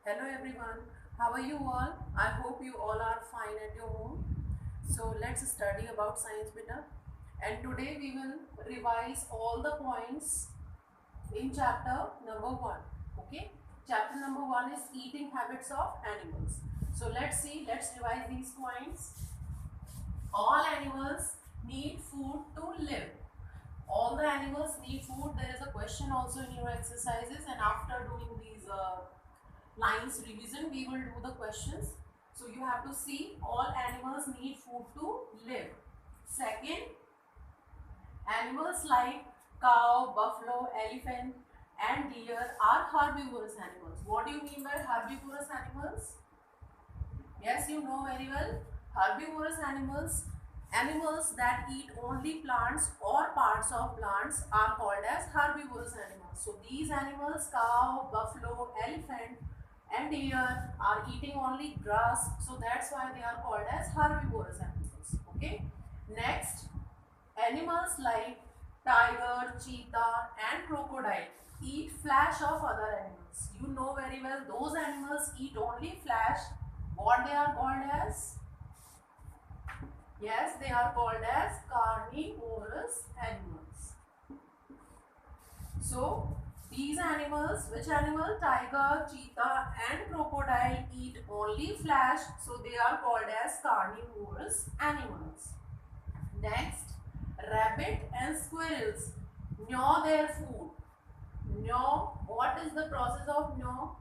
Hello everyone, how are you all? I hope you all are fine at your home. So let's study about science beta. And today we will revise all the points in chapter number 1. Okay, chapter number 1 is eating habits of animals. So let's revise these points. All animals need food to live. All the animals need food. There is a question also in your exercises, and after doing these lines revision we will do the questions. So you have to see all animals need food to live. Second, animals like cow, buffalo, elephant and deer are herbivorous animals. What do you mean by herbivorous animals? Yes, you know very well. Herbivorous animals, animals that eat only plants or parts of plants are called as herbivorous animals. So these animals, cow, buffalo, elephant and deer are eating only grass. So that's why they are called as herbivorous animals. Okay. Next, animals like tiger, cheetah and crocodile eat flesh of other animals. You know very well those animals eat only flesh. What they are called as? Yes, they are called as carnivorous animals. So these animals, which animal? Tiger, cheetah and crocodile eat only flesh. So they are called as carnivorous animals. Next, rabbit and squirrels gnaw their food. Gnaw, what is the process of gnaw?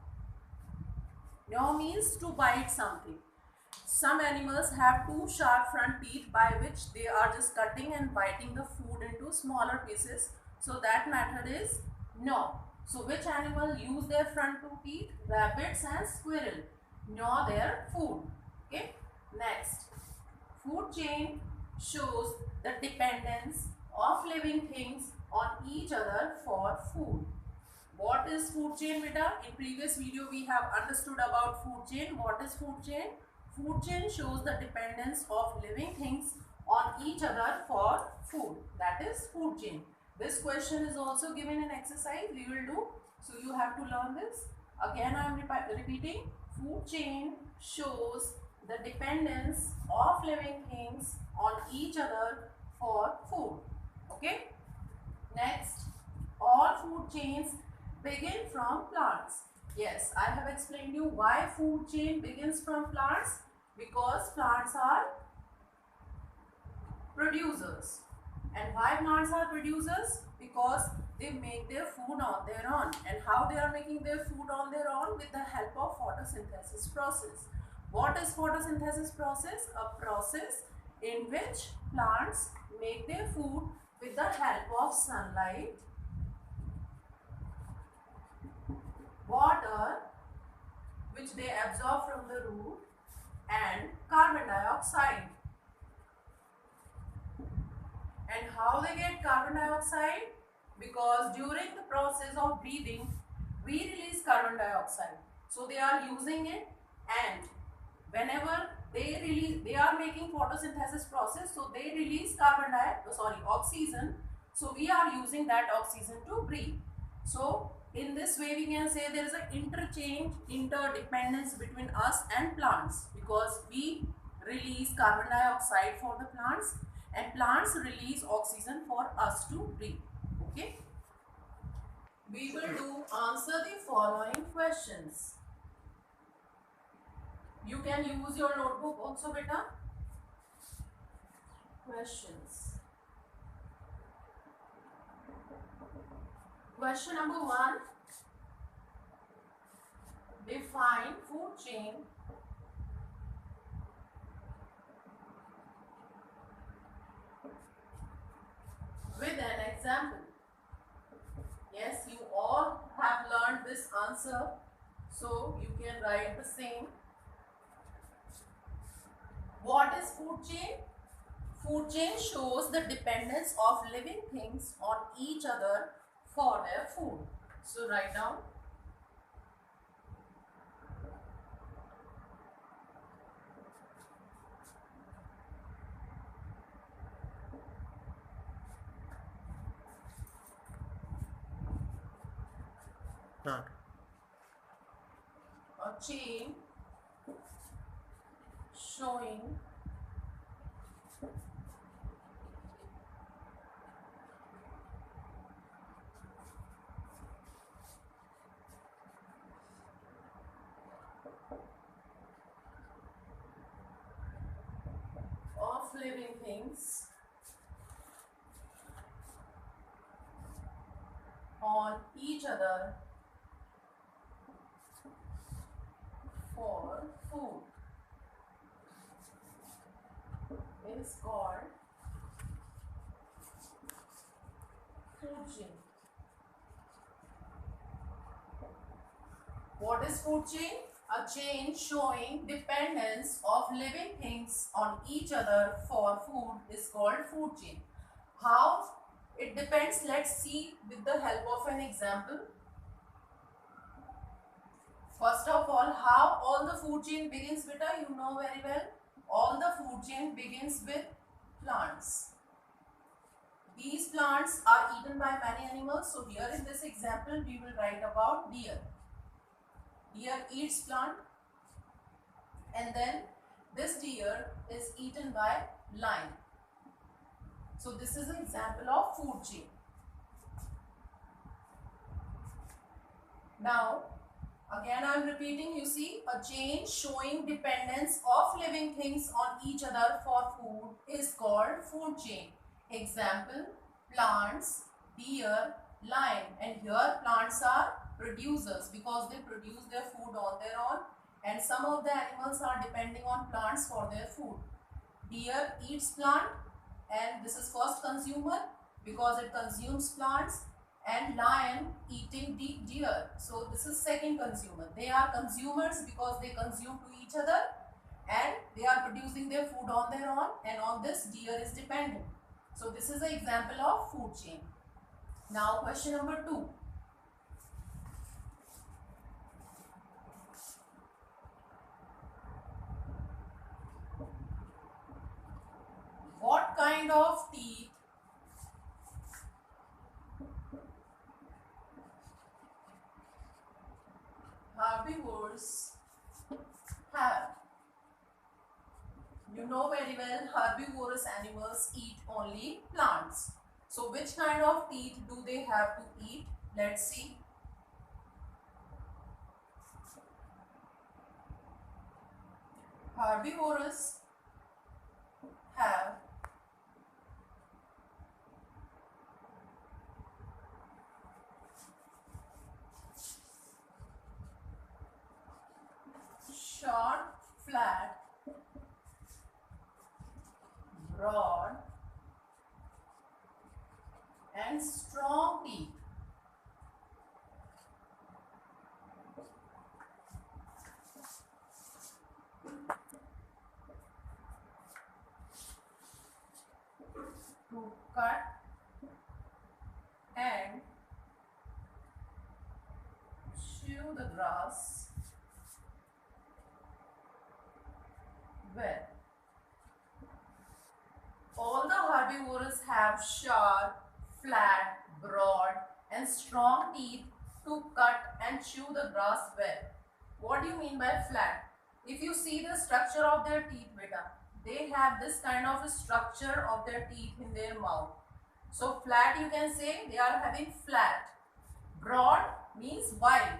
Gnaw means to bite something. Some animals have two sharp front teeth by which they are just cutting and biting the food into smaller pieces. So that method is gnaw. So which animal use their front two teeth? Rabbits and squirrel gnaw their food. Okay. Next, food chain shows the dependence of living things on each other for food. What is food chain, beta? In previous video we have understood about food chain. What is food chain? Food chain shows the dependence of living things on each other for food. That is food chain. This question is also given in exercise. We will do. So you have to learn this. Again I am repeating. Food chain shows the dependence of living things on each other for food. Okay. Next, all food chains begin from plants. Yes, I have explained you why food chain begins from plants, because plants are producers. And why plants are producers? Because they make their food on their own. And how they are making their food on their own? With the help of photosynthesis process. What is photosynthesis process? A process in which plants make their food with the help of sunlight, water which they absorb from the root and carbon dioxide. And how they get carbon dioxide? Because during the process of breathing we release carbon dioxide. So they are using it, and whenever they are making photosynthesis process, so they release oxygen. So we are using that oxygen to breathe. So in this way we can say there is an interdependence between us and plants, because we release carbon dioxide for the plants and plants release oxygen for us to breathe. Okay. We will do answer the following questions. You can use your notebook also, beta. Questions. Question number 1. Define food chain with an example. Yes, you all have learned this answer, so you can write the same. What is food chain? Food chain shows the dependence of living things on each other for their food. So write down. a chain showing of living things on each other for food is called food chain. What is food chain? A chain showing dependence of living things on each other for food is called food chain. How it depends? Let's see with the help of an example. First of all, how all the food chain begins, beta, you know very well. All the food chain begins with plants. These plants are eaten by many animals. So here in this example, we will write about deer. Deer eats plant, and then this deer is eaten by lion. So this is an example of food chain. Now, again I am repeating, you see, a chain showing dependence of living things on each other for food is called food chain. Example, plants, deer, lion, and here plants are producers because they produce their food on their own, and some of the animals are depending on plants for their food. Deer eats plant, and this is first consumer because it consumes plants, and lion eating deer, so this is second consumer. They are consumers because they consume to each other, and they are producing their food on their own, and on this deer is dependent. So this is an example of food chain. Now question number 2. What kind of teeth herbivores have? You know very well, herbivorous animals eat only plants. So which kind of teeth do they have to eat? Let's see. Herbivorous have short, flat, broad, and strong teeth. To cut and chew the grass well. All the herbivores have sharp, flat, broad, and strong teeth to cut and chew the grass well. What do you mean by flat? If you see the structure of their teeth, beta, they have this kind of a structure of their teeth in their mouth. So flat, you can say they are having flat. Broad means wide.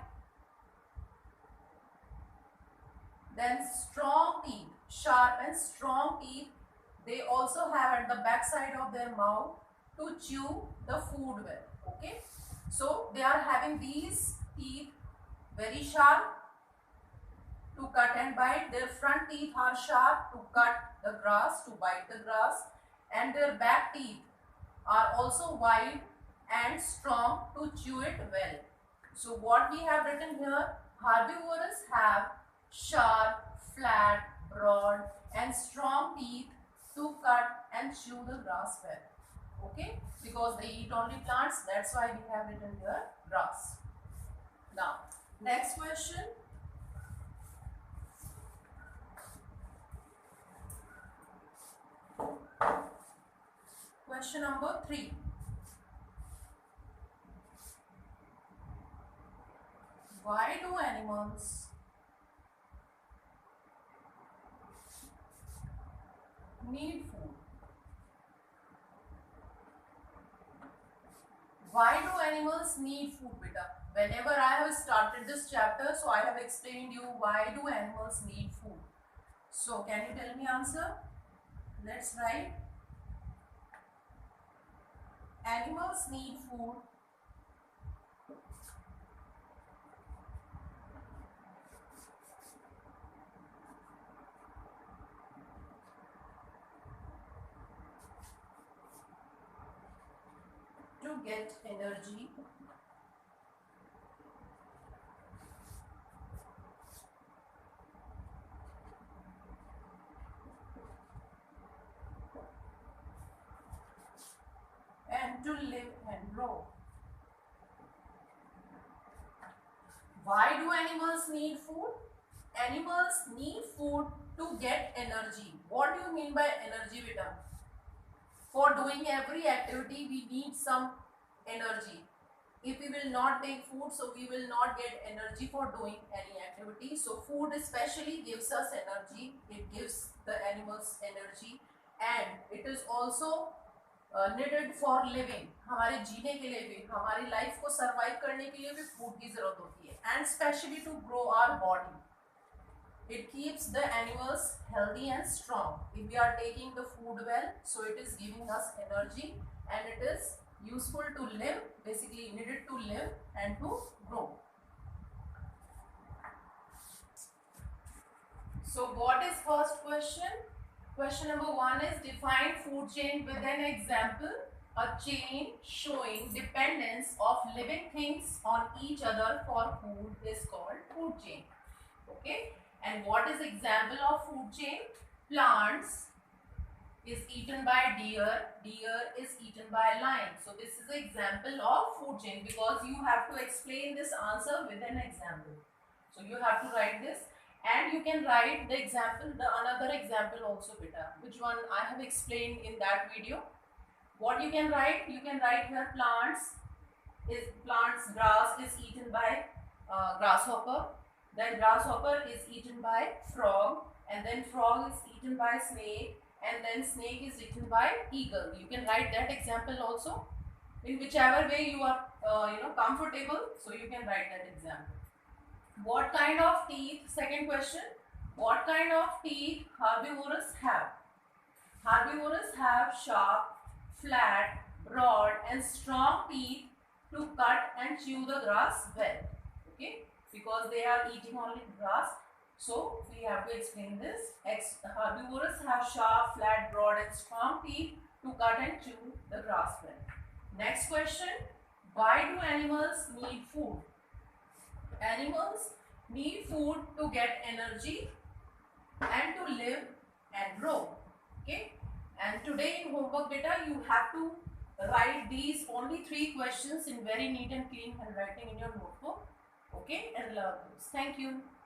Then strong teeth, sharp and strong teeth, they also have at the back side of their mouth to chew the food well. Okay, so they are having these teeth very sharp to cut and bite. Their front teeth are sharp to cut the grass, to bite the grass, and their back teeth are also wide and strong to chew it well. So what we have written here, herbivores have sharp, flat, broad, and strong teeth to cut and chew the grass well. Okay, because they eat only plants, that's why we have written here grass. Now, next question. Question number 3. Why do animals need food. Why do animals need food, beta? Whenever I have started this chapter, so I have explained you why do animals need food. So can you tell me answer? Let's write. Animals need food to get energy and to live and grow. Why do animals need food? Animals need food to get energy. What do you mean by energy, beta? For doing every activity, we need some energy. If we will not take food, so we will not get energy for doing any activity. So food especially gives us energy. It gives the animals energy, and it is also needed for living. हमारे जीने के लिए भी, हमारी life को survive करने के लिए भी फूड की जरूरत होती है, and especially to grow our body. It keeps the animals healthy and strong. If we are taking the food well, so it is giving us energy and it is useful to live, basically needed to live and to grow. So what is first question? Question number 1 is define food chain with an example. A chain showing dependence of living things on each other for food is called food chain. Okay. And what is example of food chain? Plants is eaten by deer, deer is eaten by lion. So this is an example of food chain, because you have to explain this answer with an example. So you have to write this, and you can write the example, the another example also, beta. Which one I have explained in that video. What you can write? You can write here plants grass is eaten by grasshopper. Then grasshopper is eaten by frog, and then frog is eaten by snake, and then snake is eaten by eagle. You can write that example also in whichever way you are comfortable. So you can write that example. What kind of teeth? Second question. What kind of teeth herbivores have? Herbivores have sharp, flat, broad, and strong teeth to cut and chew the grass well. Okay. Because they are eating only grass, so we have to explain this. Herbivores have sharp, flat, broad and strong teeth to cut and chew the grass well. Next question. Why do animals need food? Animals need food to get energy and to live and grow. Okay. And today in homework data, you have to write these only 3 questions in very neat and clean handwriting in your notebook. Okay, and love this. Thank you.